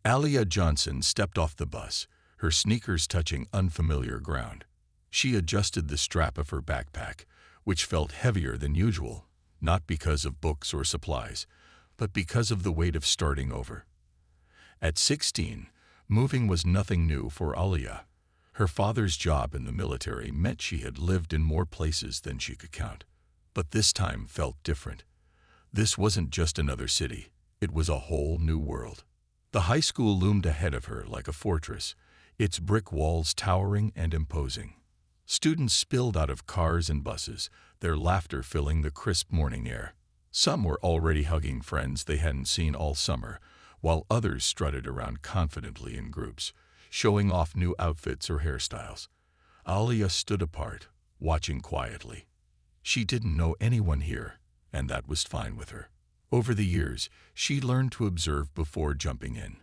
Alia Johnson stepped off the bus, her sneakers touching unfamiliar ground. She adjusted the strap of her backpack, which felt heavier than usual, not because of books or supplies, but because of the weight of starting over. At 16, moving was nothing new for Alia. Her father's job in the military meant she had lived in more places than she could count. But this time felt different. This wasn't just another city, it was a whole new world. The high school loomed ahead of her like a fortress, its brick walls towering and imposing. Students spilled out of cars and buses, their laughter filling the crisp morning air. Some were already hugging friends they hadn't seen all summer, while others strutted around confidently in groups, showing off new outfits or hairstyles. Alia stood apart, watching quietly. She didn't know anyone here, and that was fine with her. Over the years, she learned to observe before jumping in.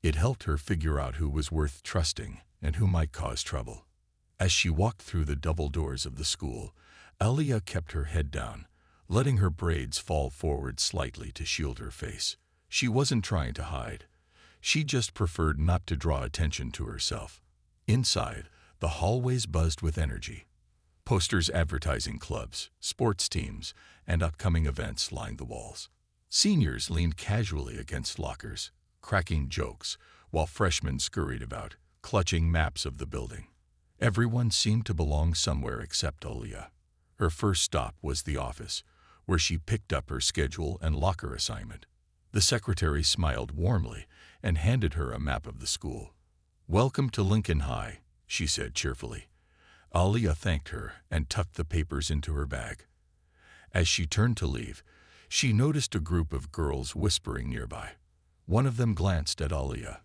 It helped her figure out who was worth trusting and who might cause trouble. As she walked through the double doors of the school, Alia kept her head down, letting her braids fall forward slightly to shield her face. She wasn't trying to hide. She just preferred not to draw attention to herself. Inside, the hallways buzzed with energy. Posters advertising clubs, sports teams, and upcoming events lined the walls. Seniors leaned casually against lockers, cracking jokes, while freshmen scurried about, clutching maps of the building. Everyone seemed to belong somewhere except Alia. Her first stop was the office, where she picked up her schedule and locker assignment. The secretary smiled warmly and handed her a map of the school. "Welcome to Lincoln High," she said cheerfully. Alia thanked her and tucked the papers into her bag. As she turned to leave, she noticed a group of girls whispering nearby. One of them glanced at Alia,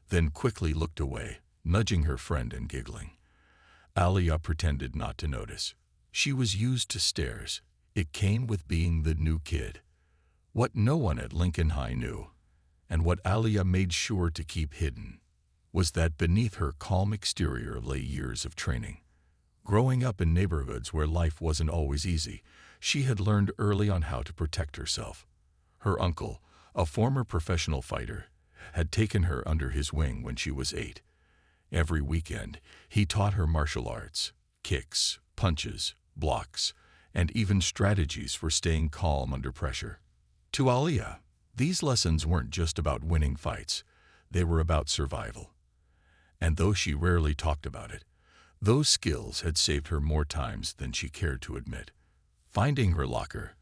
then quickly looked away, nudging her friend and giggling. Alia pretended not to notice. She was used to stares. It came with being the new kid. What no one at Lincoln High knew, and what Alia made sure to keep hidden, was that beneath her calm exterior lay years of training. Growing up in neighborhoods where life wasn't always easy, she had learned early on how to protect herself. Her uncle, a former professional fighter, had taken her under his wing when she was 8. Every weekend, he taught her martial arts, kicks, punches, blocks, and even strategies for staying calm under pressure. To Alia, these lessons weren't just about winning fights, they were about survival. And though she rarely talked about it, those skills had saved her more times than she cared to admit. Finding her locker,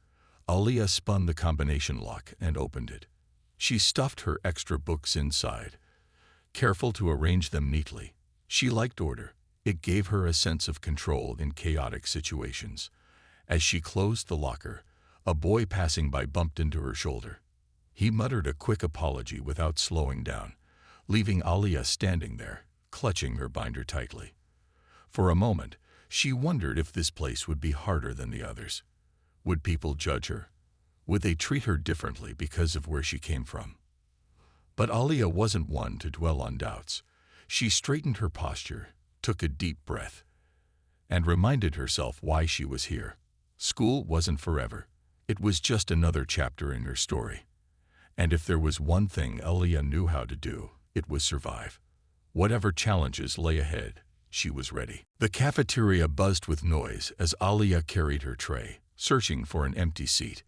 Alia spun the combination lock and opened it. She stuffed her extra books inside, careful to arrange them neatly. She liked order. It gave her a sense of control in chaotic situations. As she closed the locker, a boy passing by bumped into her shoulder. He muttered a quick apology without slowing down, leaving Alia standing there, clutching her binder tightly. For a moment, she wondered if this place would be harder than the others. Would people judge her? Would they treat her differently because of where she came from? But Alia wasn't one to dwell on doubts. She straightened her posture, took a deep breath, and reminded herself why she was here. School wasn't forever. It was just another chapter in her story. And if there was one thing Alia knew how to do, it was survive. Whatever challenges lay ahead, she was ready. The cafeteria buzzed with noise as Alia carried her tray, searching for an empty seat.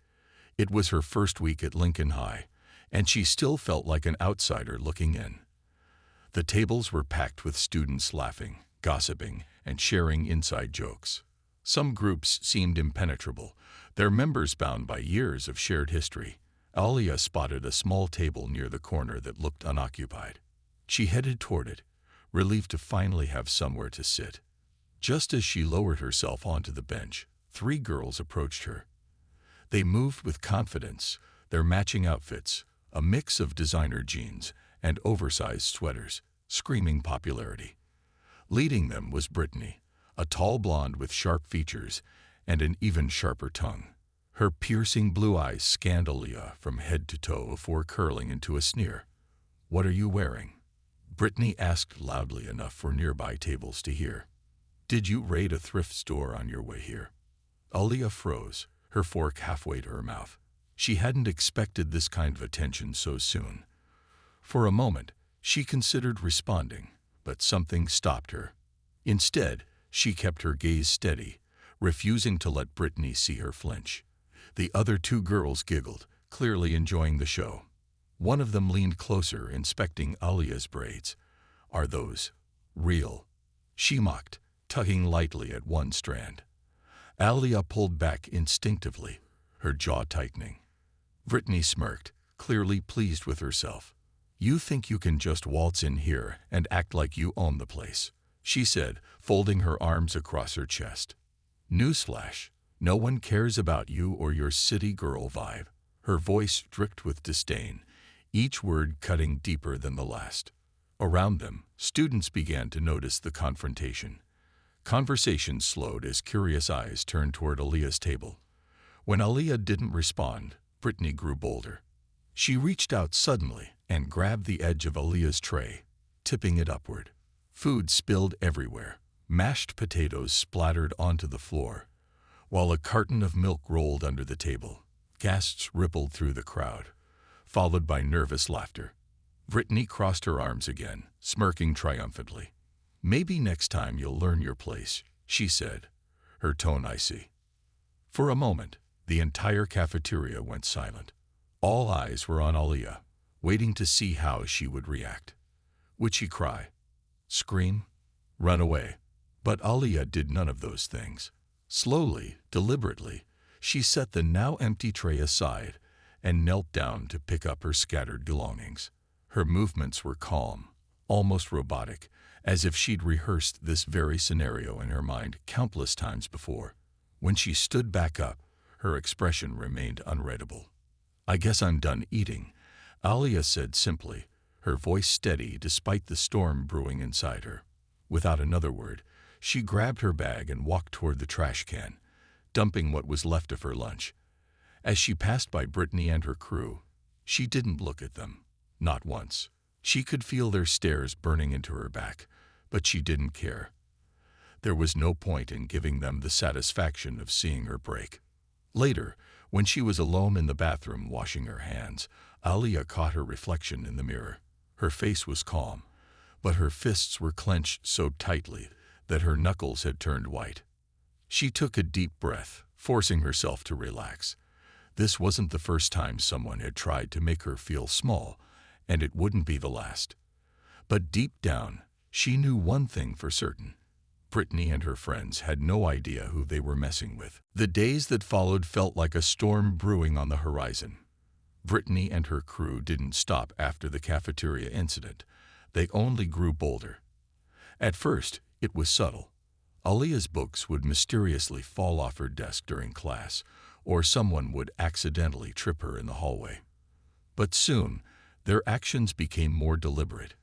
It was her first week at Lincoln High, and she still felt like an outsider looking in. The tables were packed with students laughing, gossiping, and sharing inside jokes. Some groups seemed impenetrable, their members bound by years of shared history. Alia spotted a small table near the corner that looked unoccupied. She headed toward it, relieved to finally have somewhere to sit. Just as she lowered herself onto the bench, 3 girls approached her. They moved with confidence, their matching outfits, a mix of designer jeans and oversized sweaters, screaming popularity. Leading them was Brittany, a tall blonde with sharp features and an even sharper tongue. Her piercing blue eyes scanned Alia from head to toe before curling into a sneer. "What are you wearing?" Brittany asked loudly enough for nearby tables to hear. "Did you raid a thrift store on your way here?" Alia froze, her fork halfway to her mouth. She hadn't expected this kind of attention so soon. For a moment, she considered responding, but something stopped her. Instead, she kept her gaze steady, refusing to let Brittany see her flinch. The other two girls giggled, clearly enjoying the show. One of them leaned closer, inspecting Alia's braids. "Are those real?" she mocked, tugging lightly at one strand. Alia pulled back instinctively, her jaw tightening. Brittany smirked, clearly pleased with herself. "You think you can just waltz in here and act like you own the place," she said, folding her arms across her chest. "Newsflash, no one cares about you or your city girl vibe." Her voice dripped with disdain, each word cutting deeper than the last. Around them, students began to notice the confrontation. Conversation slowed as curious eyes turned toward Alia's table. When Alia didn't respond, Brittany grew bolder. She reached out suddenly and grabbed the edge of Alia's tray, tipping it upward. Food spilled everywhere. Mashed potatoes splattered onto the floor, while a carton of milk rolled under the table. Gasps rippled through the crowd, followed by nervous laughter. Brittany crossed her arms again, smirking triumphantly. "Maybe next time you'll learn your place," she said, her tone icy. For a moment, the entire cafeteria went silent. All eyes were on Alia, waiting to see how she would react. Would she cry? Scream? Run away? But Alia did none of those things. Slowly, deliberately, she set the now empty tray aside and knelt down to pick up her scattered belongings. Her movements were calm, almost robotic, as if she'd rehearsed this very scenario in her mind countless times before. When she stood back up, her expression remained unreadable. "I guess I'm done eating," Alia said simply, her voice steady despite the storm brewing inside her. Without another word, she grabbed her bag and walked toward the trash can, dumping what was left of her lunch. As she passed by Brittany and her crew, she didn't look at them. Not once. She could feel their stares burning into her back, but she didn't care. There was no point in giving them the satisfaction of seeing her break. Later, when she was alone in the bathroom washing her hands, Alia caught her reflection in the mirror. Her face was calm, but her fists were clenched so tightly that her knuckles had turned white. She took a deep breath, forcing herself to relax. This wasn't the first time someone had tried to make her feel small, and it wouldn't be the last. But deep down, she knew one thing for certain. Brittany and her friends had no idea who they were messing with. The days that followed felt like a storm brewing on the horizon. Brittany and her crew didn't stop after the cafeteria incident. They only grew bolder. At first, it was subtle. Alia's books would mysteriously fall off her desk during class, or someone would accidentally trip her in the hallway. But soon, their actions became more deliberate.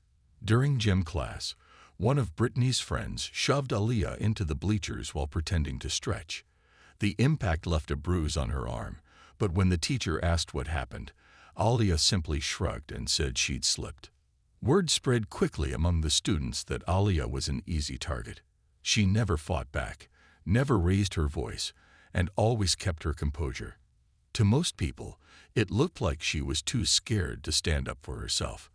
During gym class, one of Brittany's friends shoved Alia into the bleachers while pretending to stretch. The impact left a bruise on her arm, but when the teacher asked what happened, Alia simply shrugged and said she'd slipped. Word spread quickly among the students that Alia was an easy target. She never fought back, never raised her voice, and always kept her composure. To most people, it looked like she was too scared to stand up for herself.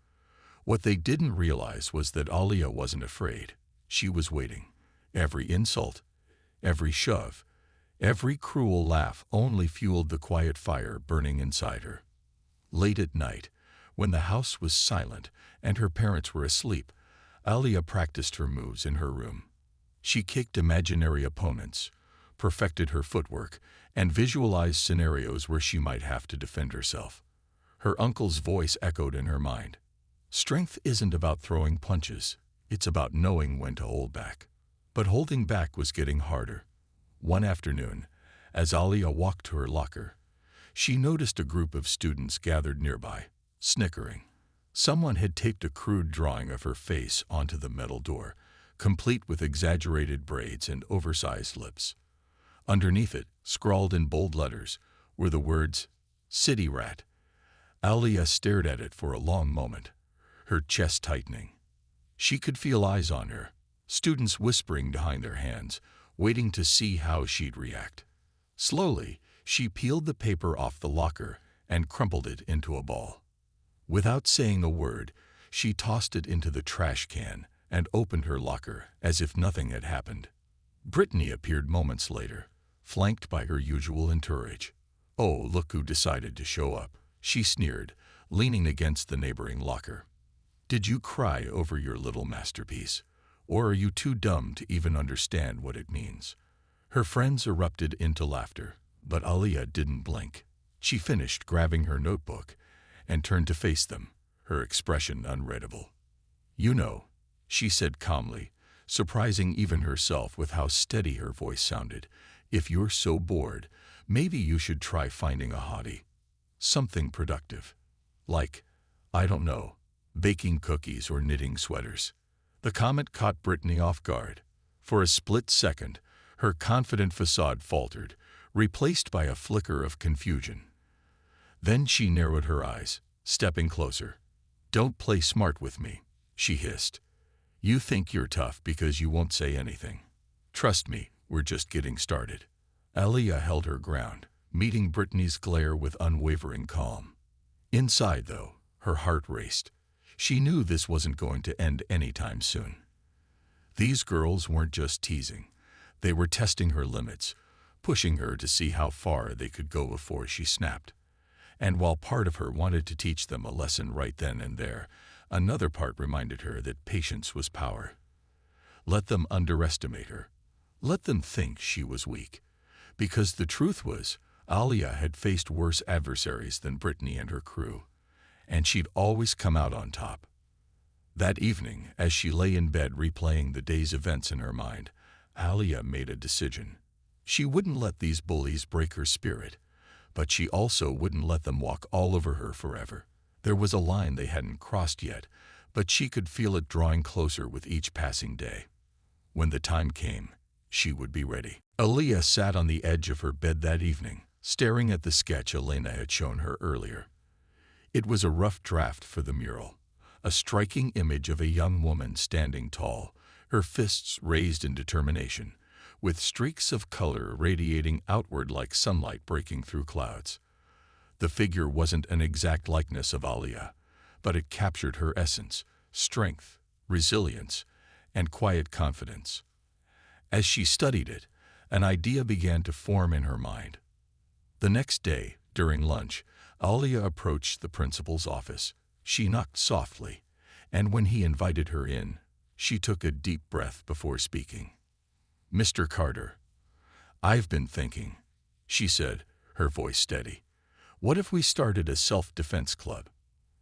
What they didn't realize was that Alia wasn't afraid. She was waiting. Every insult, every shove, every cruel laugh only fueled the quiet fire burning inside her. Late at night, when the house was silent and her parents were asleep, Alia practiced her moves in her room. She kicked imaginary opponents, perfected her footwork, and visualized scenarios where she might have to defend herself. Her uncle's voice echoed in her mind. Strength isn't about throwing punches, it's about knowing when to hold back. But holding back was getting harder. One afternoon, as Alia walked to her locker, she noticed a group of students gathered nearby, snickering. Someone had taped a crude drawing of her face onto the metal door, complete with exaggerated braids and oversized lips. Underneath it, scrawled in bold letters, were the words, "City Rat." Alia stared at it for a long moment, her chest tightening. She could feel eyes on her, students whispering behind their hands, waiting to see how she'd react. Slowly, she peeled the paper off the locker and crumpled it into a ball. Without saying a word, she tossed it into the trash can and opened her locker as if nothing had happened. Brittany appeared moments later, flanked by her usual entourage. "Oh, look who decided to show up," she sneered, leaning against the neighboring locker. "Did you cry over your little masterpiece? Or are you too dumb to even understand what it means?" Her friends erupted into laughter, but Aliyah didn't blink. She finished grabbing her notebook and turned to face them, her expression unreadable. "You know," she said calmly, surprising even herself with how steady her voice sounded, "if you're so bored, maybe you should try finding a hobby. Something productive. Like, I don't know, baking cookies or knitting sweaters." The comment caught Brittany off guard. For a split second, her confident facade faltered, replaced by a flicker of confusion. Then she narrowed her eyes, stepping closer. "Don't play smart with me," she hissed. "You think you're tough because you won't say anything. Trust me, we're just getting started." Aliyah held her ground, meeting Brittany's glare with unwavering calm. Inside, though, her heart raced. She knew this wasn't going to end anytime soon. These girls weren't just teasing. They were testing her limits, pushing her to see how far they could go before she snapped. And while part of her wanted to teach them a lesson right then and there, another part reminded her that patience was power. Let them underestimate her. Let them think she was weak. Because the truth was, Aliyah had faced worse adversaries than Brittany and her crew, and she'd always come out on top. That evening, as she lay in bed replaying the day's events in her mind, Aliyah made a decision. She wouldn't let these bullies break her spirit, but she also wouldn't let them walk all over her forever. There was a line they hadn't crossed yet, but she could feel it drawing closer with each passing day. When the time came, she would be ready. Aliyah sat on the edge of her bed that evening, staring at the sketch Elena had shown her earlier. It was a rough draft for the mural, a striking image of a young woman standing tall, her fists raised in determination, with streaks of color radiating outward like sunlight breaking through clouds. The figure wasn't an exact likeness of Aliyah, but it captured her essence, strength, resilience, and quiet confidence. As she studied it, an idea began to form in her mind. The next day, during lunch, Aliyah approached the principal's office. She knocked softly, and when he invited her in, she took a deep breath before speaking. "Mr. Carter, I've been thinking," she said, her voice steady. "What if we started a self-defense club?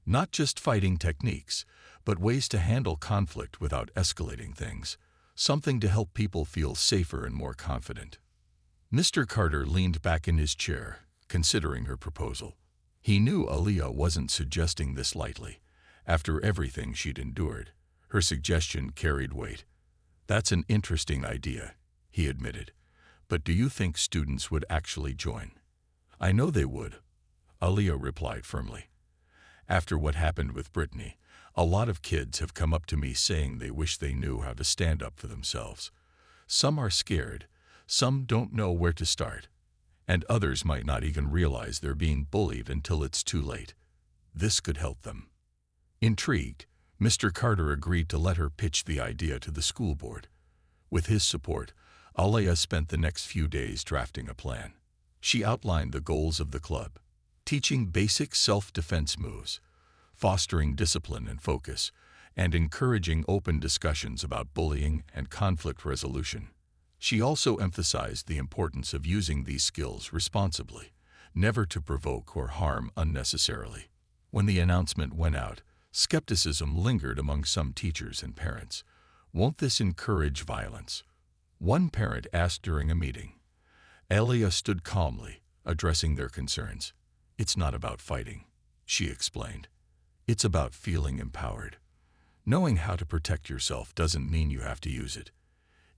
Not just fighting techniques, but ways to handle conflict without escalating things. Something to help people feel safer and more confident." Mr. Carter leaned back in his chair, considering her proposal. He knew Aliyah wasn't suggesting this lightly. After everything she'd endured, her suggestion carried weight. "That's an interesting idea," he admitted. "But do you think students would actually join?" "I know they would," Aliyah replied firmly. "After what happened with Brittany, a lot of kids have come up to me saying they wish they knew how to stand up for themselves. Some are scared, some don't know where to start, and others might not even realize they're being bullied until it's too late. This could help them." Intrigued, Mr. Carter agreed to let her pitch the idea to the school board. With his support, Aliyah spent the next few days drafting a plan. She outlined the goals of the club: teaching basic self-defense moves, fostering discipline and focus, and encouraging open discussions about bullying and conflict resolution. She also emphasized the importance of using these skills responsibly, never to provoke or harm unnecessarily. When the announcement went out, skepticism lingered among some teachers and parents. Won't this encourage violence? One parent asked during a meeting. Aliyah stood calmly, addressing their concerns. "It's not about fighting," she explained. "It's about feeling empowered. Knowing how to protect yourself doesn't mean you have to use it.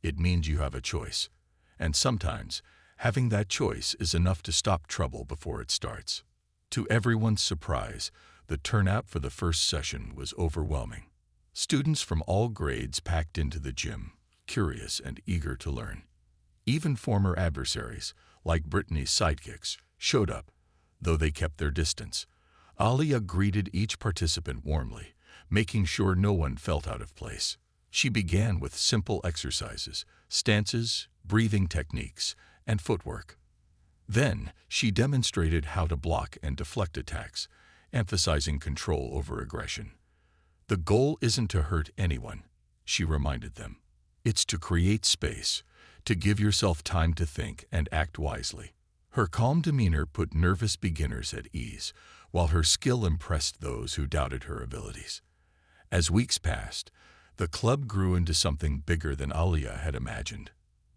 It means you have a choice. And sometimes, having that choice is enough to stop trouble before it starts." To everyone's surprise, the turnout for the first session was overwhelming. Students from all grades packed into the gym, curious and eager to learn. Even former adversaries, like Brittany's sidekicks, showed up, though they kept their distance. Alia greeted each participant warmly, making sure no one felt out of place. She began with simple exercises, stances, breathing techniques, and footwork. Then, she demonstrated how to block and deflect attacks, emphasizing control over aggression. The goal isn't to hurt anyone, she reminded them. It's to create space, to give yourself time to think and act wisely. Her calm demeanor put nervous beginners at ease, while her skill impressed those who doubted her abilities. As weeks passed, the club grew into something bigger than Alia had imagined.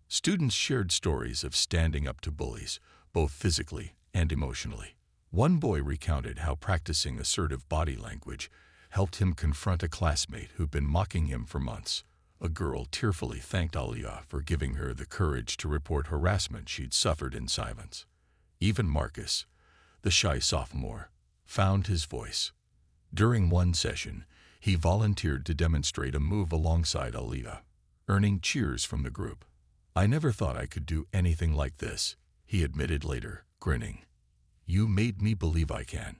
Students shared stories of standing up to bullies, both physically and emotionally. One boy recounted how practicing assertive body language helped him confront a classmate who'd been mocking him for months. A girl tearfully thanked Alia for giving her the courage to report harassment she'd suffered in silence. Even Marcus, the shy sophomore, found his voice. During one session, he volunteered to demonstrate a move alongside Alia, earning cheers from the group. "I never thought I could do anything like this," he admitted later, grinning. "You made me believe I can."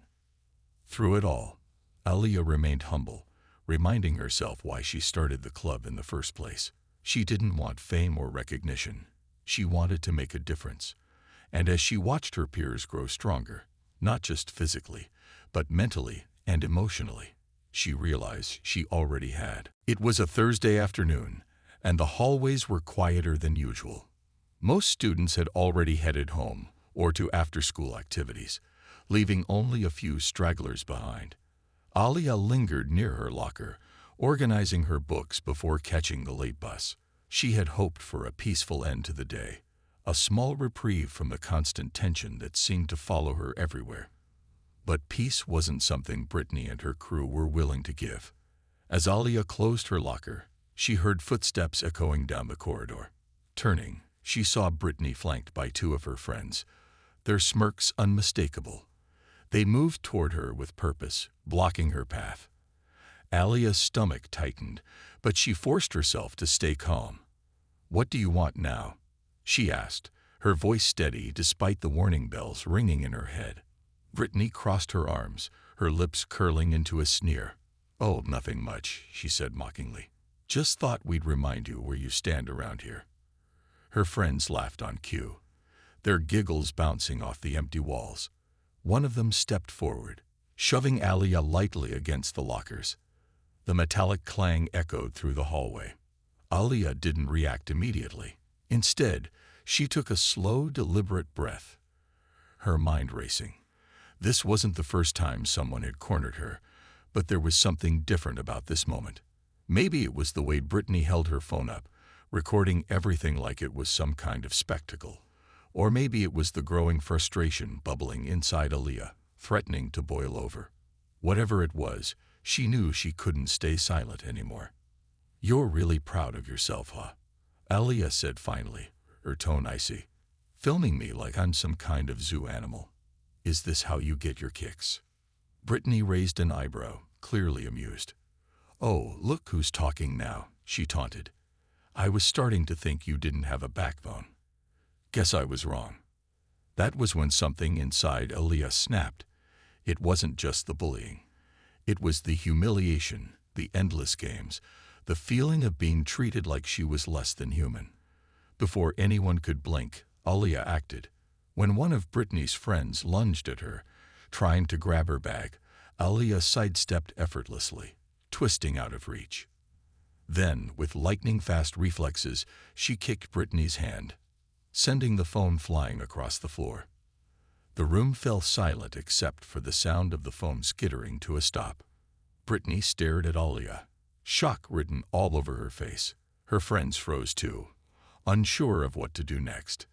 Through it all, Alia remained humble, reminding herself why she started the club in the first place. She didn't want fame or recognition. She wanted to make a difference. And as she watched her peers grow stronger, not just physically, but mentally and emotionally, she realized she already had. It was a Thursday afternoon, and the hallways were quieter than usual. Most students had already headed home or to after-school activities, leaving only a few stragglers behind. Alia lingered near her locker, organizing her books before catching the late bus. She had hoped for a peaceful end to the day, a small reprieve from the constant tension that seemed to follow her everywhere. But peace wasn't something Brittany and her crew were willing to give. As Alia closed her locker, she heard footsteps echoing down the corridor. Turning, she saw Brittany flanked by two of her friends, their smirks unmistakable. They moved toward her with purpose, blocking her path. Alia's stomach tightened, but she forced herself to stay calm. "What do you want now?" she asked, her voice steady despite the warning bells ringing in her head. Brittany crossed her arms, her lips curling into a sneer. "Oh, nothing much," she said mockingly. "Just thought we'd remind you where you stand around here." Her friends laughed on cue, their giggles bouncing off the empty walls. One of them stepped forward, shoving Alia lightly against the lockers. The metallic clang echoed through the hallway. Alia didn't react immediately. Instead, she took a slow, deliberate breath, her mind racing. This wasn't the first time someone had cornered her, but there was something different about this moment. Maybe it was the way Brittany held her phone up, recording everything like it was some kind of spectacle. Or maybe it was the growing frustration bubbling inside Alia, threatening to boil over. Whatever it was, she knew she couldn't stay silent anymore. "You're really proud of yourself, huh?" Alia said finally, her tone icy. "Filming me like I'm some kind of zoo animal. Is this how you get your kicks?" Brittany raised an eyebrow, clearly amused. "Oh, look who's talking now," she taunted. "I was starting to think you didn't have a backbone. Guess I was wrong." That was when something inside Alia snapped. It wasn't just the bullying. It was the humiliation, the endless games, the feeling of being treated like she was less than human. Before anyone could blink, Alia acted. When one of Brittany's friends lunged at her, trying to grab her bag, Alia sidestepped effortlessly, twisting out of reach. Then, with lightning-fast reflexes, she kicked Brittany's hand, sending the phone flying across the floor. The room fell silent except for the sound of the phone skittering to a stop. Brittany stared at Alia, shock written all over her face. Her friends froze too, unsure of what to do next.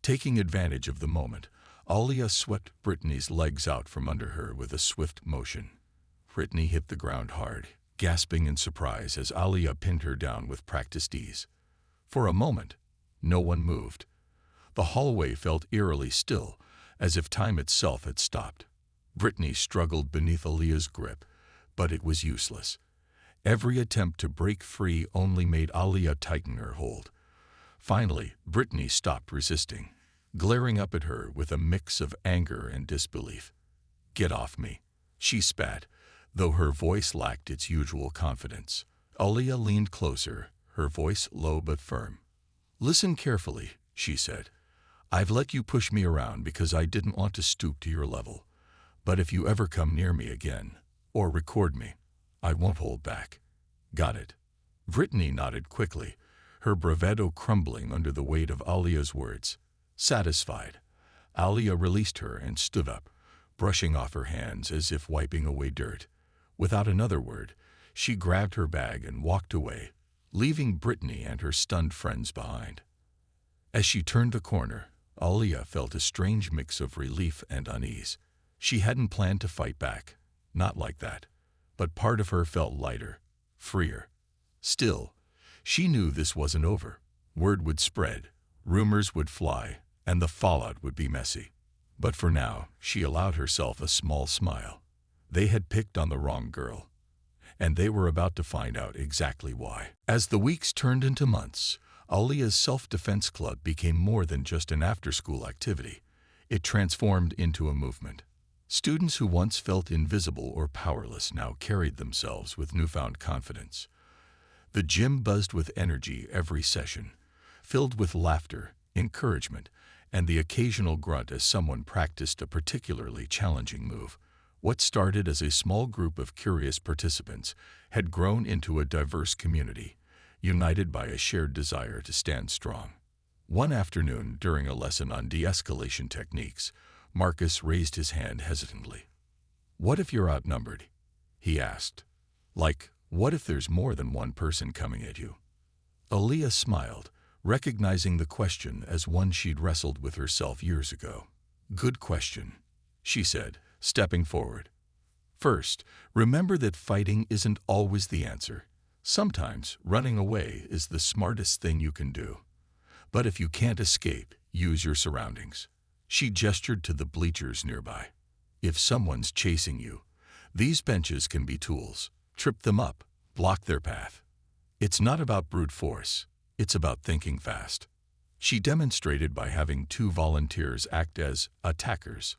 Taking advantage of the moment, Alia swept Brittany's legs out from under her with a swift motion. Brittany hit the ground hard, gasping in surprise as Alia pinned her down with practiced ease. For a moment, no one moved. The hallway felt eerily still, as if time itself had stopped. Brittany struggled beneath Alia's grip, but it was useless. Every attempt to break free only made Alia tighten her hold. Finally, Brittany stopped resisting, glaring up at her with a mix of anger and disbelief. "Get off me," She spat, though her voice lacked its usual confidence. Aaliyah leaned closer, her voice low but firm. "Listen carefully," she said. "I've let you push me around because I didn't want to stoop to your level. But if you ever come near me again, or record me, I won't hold back. Got it?" Brittany nodded quickly, her bravado crumbling under the weight of Aaliyah's words. Satisfied, Aaliyah released her and stood up, brushing off her hands as if wiping away dirt. Without another word, she grabbed her bag and walked away, leaving Brittany and her stunned friends behind. As she turned the corner, Aaliyah felt a strange mix of relief and unease. She hadn't planned to fight back, not like that, but part of her felt lighter, freer. Still, she knew this wasn't over. Word would spread, rumors would fly, and the fallout would be messy. But for now, she allowed herself a small smile. They had picked on the wrong girl, and they were about to find out exactly why. As the weeks turned into months, Aaliyah's self-defense club became more than just an after-school activity. It transformed into a movement. Students who once felt invisible or powerless now carried themselves with newfound confidence. The gym buzzed with energy every session, filled with laughter, encouragement, and the occasional grunt as someone practiced a particularly challenging move. What started as a small group of curious participants had grown into a diverse community, united by a shared desire to stand strong. One afternoon, during a lesson on de-escalation techniques, Marcus raised his hand hesitantly. "What if you're outnumbered?" he asked. "Like, what if there's more than one person coming at you?" Aaliyah smiled, recognizing the question as one she'd wrestled with herself years ago. "Good question," she said, stepping forward. "First, remember that fighting isn't always the answer. Sometimes running away is the smartest thing you can do. But if you can't escape, use your surroundings." She gestured to the bleachers nearby. "If someone's chasing you, these benches can be tools. Trip them up, block their path. It's not about brute force. It's about thinking fast." She demonstrated by having two volunteers act as attackers.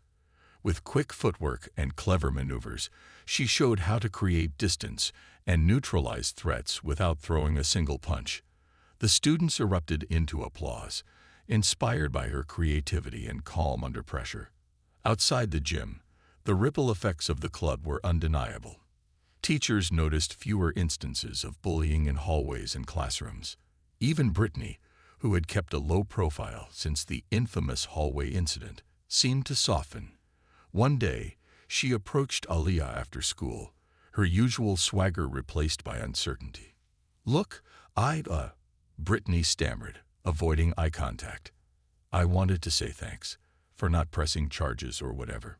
With quick footwork and clever maneuvers, she showed how to create distance and neutralize threats without throwing a single punch. The students erupted into applause, inspired by her creativity and calm under pressure. Outside the gym, the ripple effects of the club were undeniable. Teachers noticed fewer instances of bullying in hallways and classrooms. Even Brittany, who had kept a low profile since the infamous hallway incident, seemed to soften. One day, she approached Aaliyah after school, her usual swagger replaced by uncertainty. "Look, Brittany stammered, avoiding eye contact. "I wanted to say thanks for not pressing charges or whatever."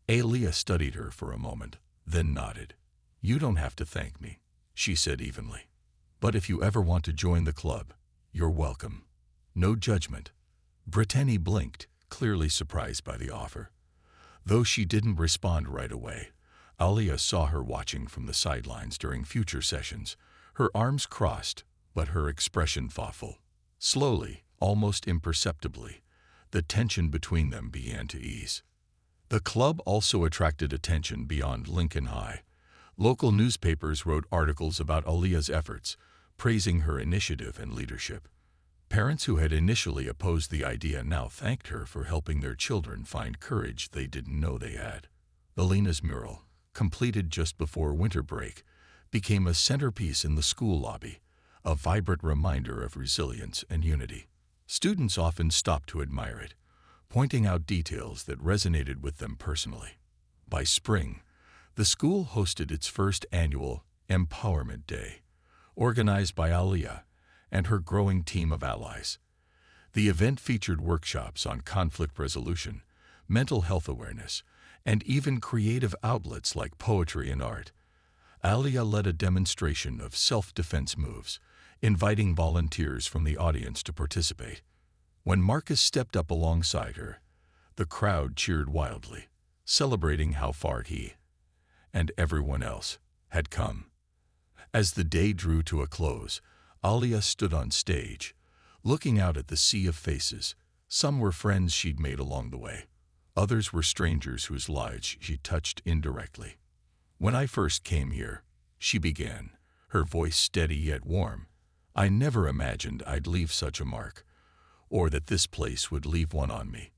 Aaliyah studied her for a moment, then nodded. "You don't have to thank me," she said evenly. "But if you ever want to join the club, you're welcome. No judgment." Brittany blinked, clearly surprised by the offer. Though she didn't respond right away, Aaliyah saw her watching from the sidelines during future sessions, her arms crossed, but her expression thoughtful. Slowly, almost imperceptibly, the tension between them began to ease. The club also attracted attention beyond Lincoln High. Local newspapers wrote articles about Aaliyah's efforts, praising her initiative and leadership. Parents who had initially opposed the idea now thanked her for helping their children find courage they didn't know they had. Alina's mural, completed just before winter break, became a centerpiece in the school lobby, a vibrant reminder of resilience and unity. Students often stopped to admire it, pointing out details that resonated with them personally. By spring, the school hosted its first annual Empowerment Day, organized by Aaliyah and her growing team of allies. The event featured workshops on conflict resolution, mental health awareness, and even creative outlets like poetry and art. Aaliyah led a demonstration of self-defense moves, inviting volunteers from the audience to participate. When Marcus stepped up alongside her, the crowd cheered wildly, celebrating how far he, and everyone else, had come. As the day drew to a close, Aaliyah stood on stage, looking out at the sea of faces. Some were friends she'd made along the way. Others were strangers whose lives she touched indirectly. "When I first came here," she began, her voice steady yet warm, "I never imagined I'd leave such a mark, or that this place would leave one on me.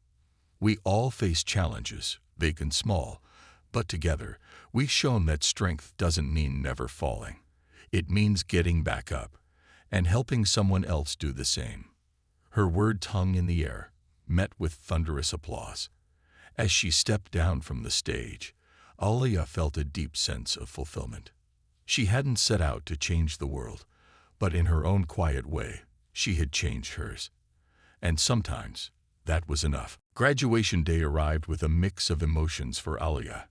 We all face challenges, big and small, but together, we've shown that strength doesn't mean never falling. It means getting back up and helping someone else do the same." Her words hung in the air, met with thunderous applause. As she stepped down from the stage, Alia felt a deep sense of fulfillment. She hadn't set out to change the world, but in her own quiet way, she had changed hers. And sometimes, that was enough. Graduation day arrived with a mix of emotions for Alia.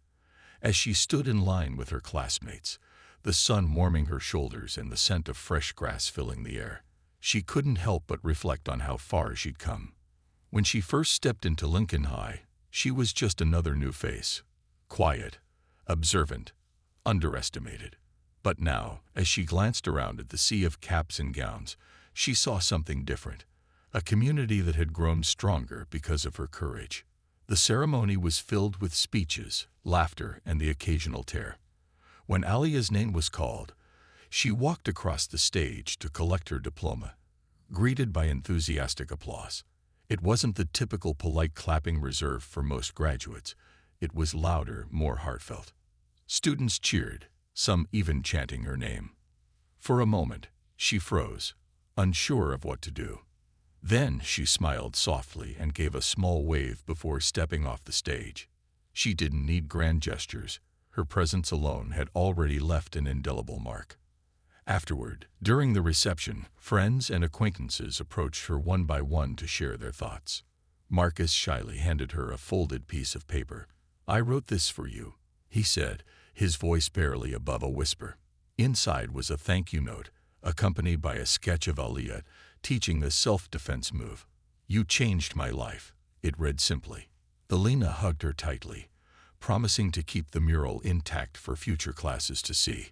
As she stood in line with her classmates, the sun warming her shoulders and the scent of fresh grass filling the air, she couldn't help but reflect on how far she'd come. When she first stepped into Lincoln High, she was just another new face. Quiet, observant, underestimated. But now, as she glanced around at the sea of caps and gowns, she saw something different. A community that had grown stronger because of her courage. The ceremony was filled with speeches, laughter, and the occasional tear. When Alia's name was called, she walked across the stage to collect her diploma, greeted by enthusiastic applause. It wasn't the typical polite clapping reserved for most graduates. It was louder, more heartfelt. Students cheered, some even chanting her name. For a moment, she froze, unsure of what to do. Then she smiled softly and gave a small wave before stepping off the stage. She didn't need grand gestures. Her presence alone had already left an indelible mark. Afterward, during the reception, friends and acquaintances approached her one by one to share their thoughts. Marcus shyly handed her a folded piece of paper. "I wrote this for you," he said, his voice barely above a whisper. Inside was a thank you note, accompanied by a sketch of Alia teaching the self-defense move. "You changed my life," it read simply. Elena hugged her tightly, promising to keep the mural intact for future classes to see.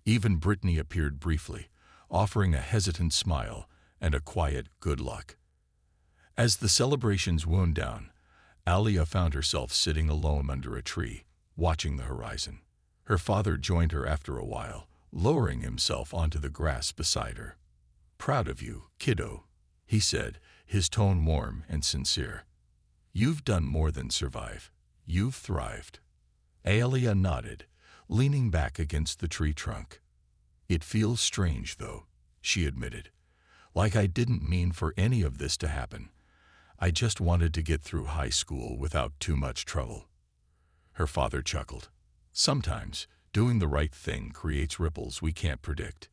Even Brittany appeared briefly, offering a hesitant smile and a quiet good luck. As the celebrations wound down, Alia found herself sitting alone under a tree, watching the horizon. Her father joined her after a while, lowering himself onto the grass beside her. "Proud of you, kiddo," he said, his tone warm and sincere. "You've done more than survive. You've thrived." Alia nodded, leaning back against the tree trunk. "It feels strange, though," she admitted. "Like I didn't mean for any of this to happen. I just wanted to get through high school without too much trouble." Her father chuckled. "Sometimes, doing the right thing creates ripples we can't predict.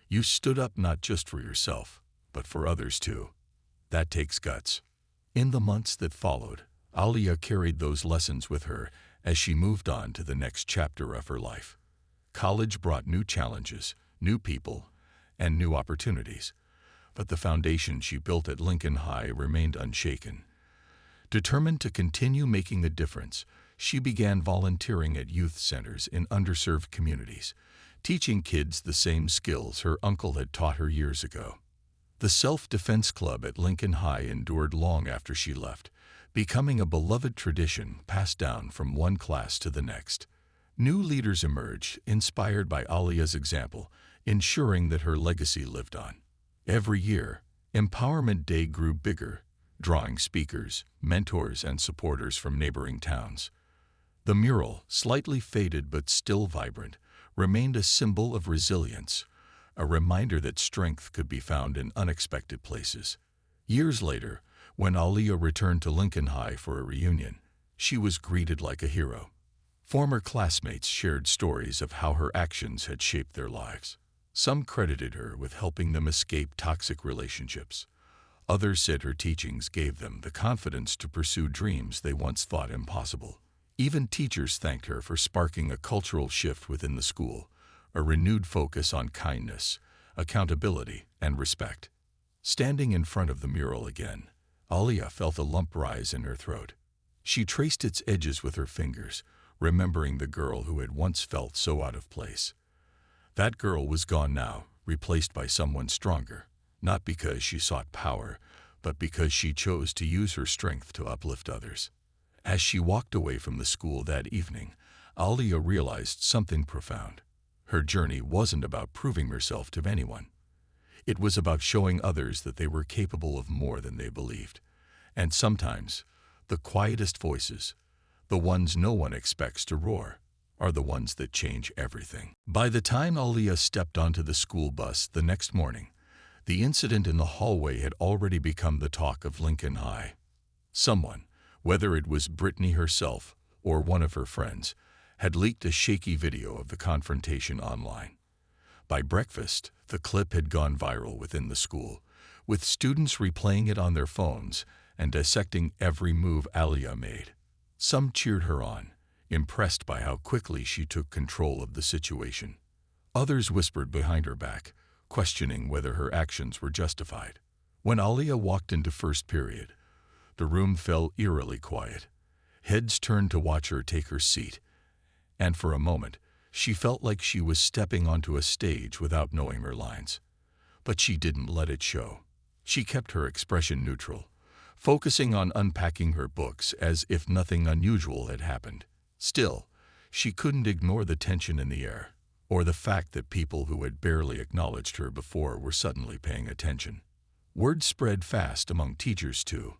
You stood up not just for yourself, but for others too. That takes guts." In the months that followed, Alia carried those lessons with her as she moved on to the next chapter of her life. College brought new challenges, new people, and new opportunities, but the foundation she built at Lincoln High remained unshaken. Determined to continue making the difference, she began volunteering at youth centers in underserved communities, teaching kids the same skills her uncle had taught her years ago. The self-defense club at Lincoln High endured long after she left, becoming a beloved tradition passed down from one class to the next. New leaders emerged, inspired by Alia's example, ensuring that her legacy lived on. Every year, Empowerment Day grew bigger, drawing speakers, mentors, and supporters from neighboring towns. The mural, slightly faded but still vibrant, remained a symbol of resilience, a reminder that strength could be found in unexpected places. Years later, when Alia returned to Lincoln High for a reunion, she was greeted like a hero. Former classmates shared stories of how her actions had shaped their lives. Some credited her with helping them escape toxic relationships. Others said her teachings gave them the confidence to pursue dreams they once thought impossible. Even teachers thanked her for sparking a cultural shift within the school, a renewed focus on kindness, accountability, and respect. Standing in front of the mural again, Alia felt a lump rise in her throat. She traced its edges with her fingers, remembering the girl who had once felt so out of place. That girl was gone now, replaced by someone stronger, not because she sought power, but because she chose to use her strength to uplift others. As she walked away from the school that evening, Alia realized something profound. Her journey wasn't about proving herself to anyone. It was about showing others that they were capable of more than they believed. And sometimes, the quietest voices, the ones no one expects to roar, are the ones that change everything. By the time Alia stepped onto the school bus the next morning, the incident in the hallway had already become the talk of Lincoln High. Someone, whether it was Brittany herself or one of her friends, had leaked a shaky video of the confrontation online. By breakfast, the clip had gone viral within the school, with students replaying it on their phones and dissecting every move Alia made. Some cheered her on, impressed by how quickly she took control of the situation. Others whispered behind her back, questioning whether her actions were justified. When Alia walked into first period, the room fell eerily quiet. Heads turned to watch her take her seat, and for a moment, she felt like she was stepping onto a stage without knowing her lines. But she didn't let it show. She kept her expression neutral, focusing on unpacking her books as if nothing unusual had happened. Still, she couldn't ignore the tension in the air, or the fact that people who had barely acknowledged her before were suddenly paying attention. Word spread fast among teachers, too.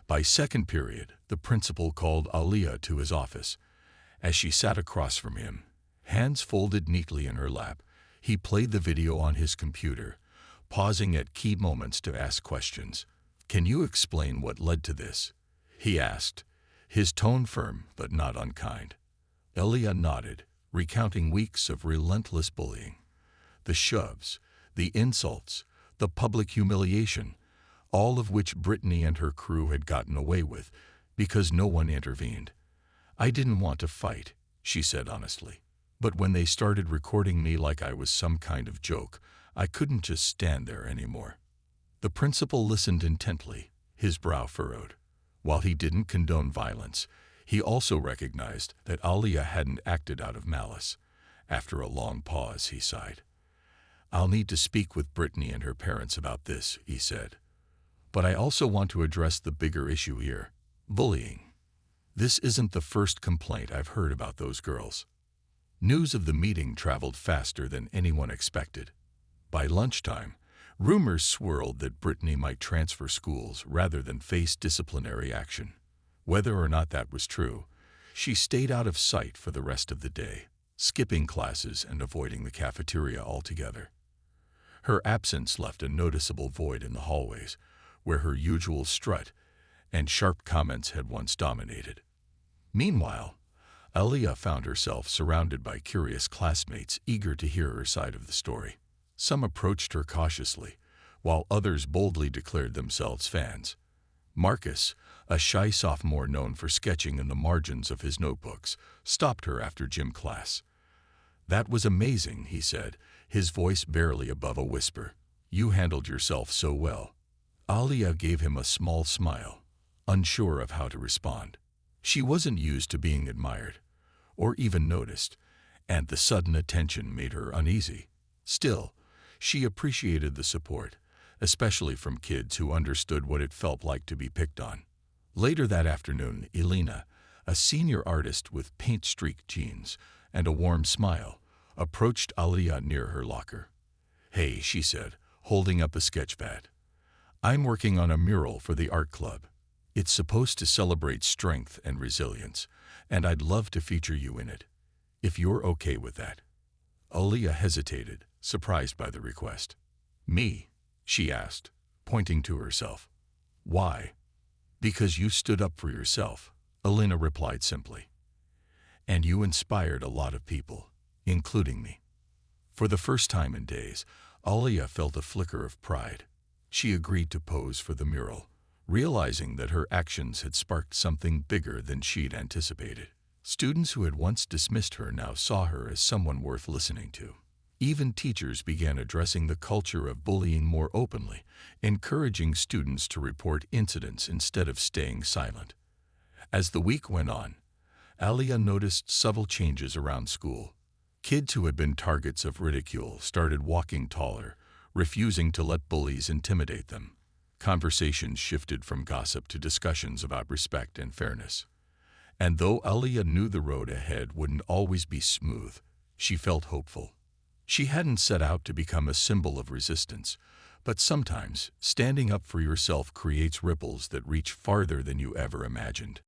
By second period, the principal called Alia to his office. As she sat across from him, hands folded neatly in her lap, he played the video on his computer, pausing at key moments to ask questions. "Can you explain what led to this?" he asked, his tone firm but not unkind. Alia nodded, recounting weeks of relentless bullying. The shoves, the insults, the public humiliation, all of which Brittany and her crew had gotten away with because no one intervened. "I didn't want to fight," she said honestly. "But when they started recording me like I was some kind of joke, I couldn't just stand there anymore." The principal listened intently, his brow furrowed. While he didn't condone violence, he also recognized that Alia hadn't acted out of malice. After a long pause, he sighed. "I'll need to speak with Brittany and her parents about this," he said. "But I also want to address the bigger issue here, bullying. This isn't the first complaint I've heard about those girls." News of the meeting traveled faster than anyone expected. By lunchtime, rumors swirled that Brittany might transfer schools rather than face disciplinary action. Whether or not that was true, she stayed out of sight for the rest of the day, skipping classes and avoiding the cafeteria altogether. Her absence left a noticeable void in the hallways, where her usual strut and sharp comments had once dominated. Meanwhile, Alia found herself surrounded by curious classmates eager to hear her side of the story. Some approached her cautiously, while others boldly declared themselves fans. Marcus, a shy sophomore known for sketching in the margins of his notebooks, stopped her after gym class. "That was amazing," he said, his voice barely above a whisper. "You handled yourself so well." Alia gave him a small smile, unsure of how to respond. She wasn't used to being admired, or even noticed, and the sudden attention made her uneasy. Still, she appreciated the support, especially from kids who understood what it felt like to be picked on. Later that afternoon, Elena, a senior artist with paint-streaked jeans and a warm smile, approached Alia near her locker. "Hey," she said, holding up a sketchpad. "I'm working on a mural for the art club. It's supposed to celebrate strength and resilience, and I'd love to feature you in it, if you're okay with that." Alia hesitated, surprised by the request. "Me?" she asked, pointing to herself. "Why?" "Because you stood up for yourself," Elena replied simply. "And you inspired a lot of people, including me." For the first time in days, Alia felt a flicker of pride. She agreed to pose for the mural, realizing that her actions had sparked something bigger than she'd anticipated. Students who had once dismissed her now saw her as someone worth listening to. Even teachers began addressing the culture of bullying more openly, encouraging students to report incidents instead of staying silent. As the week went on, Alia noticed subtle changes around school. Kids who had been targets of ridicule started walking taller, refusing to let bullies intimidate them. Conversations shifted from gossip to discussions about respect and fairness. And though Aliyah knew the road ahead wouldn't always be smooth, she felt hopeful. She hadn't set out to become a symbol of resistance, but sometimes standing up for yourself creates ripples that reach farther than you ever imagined.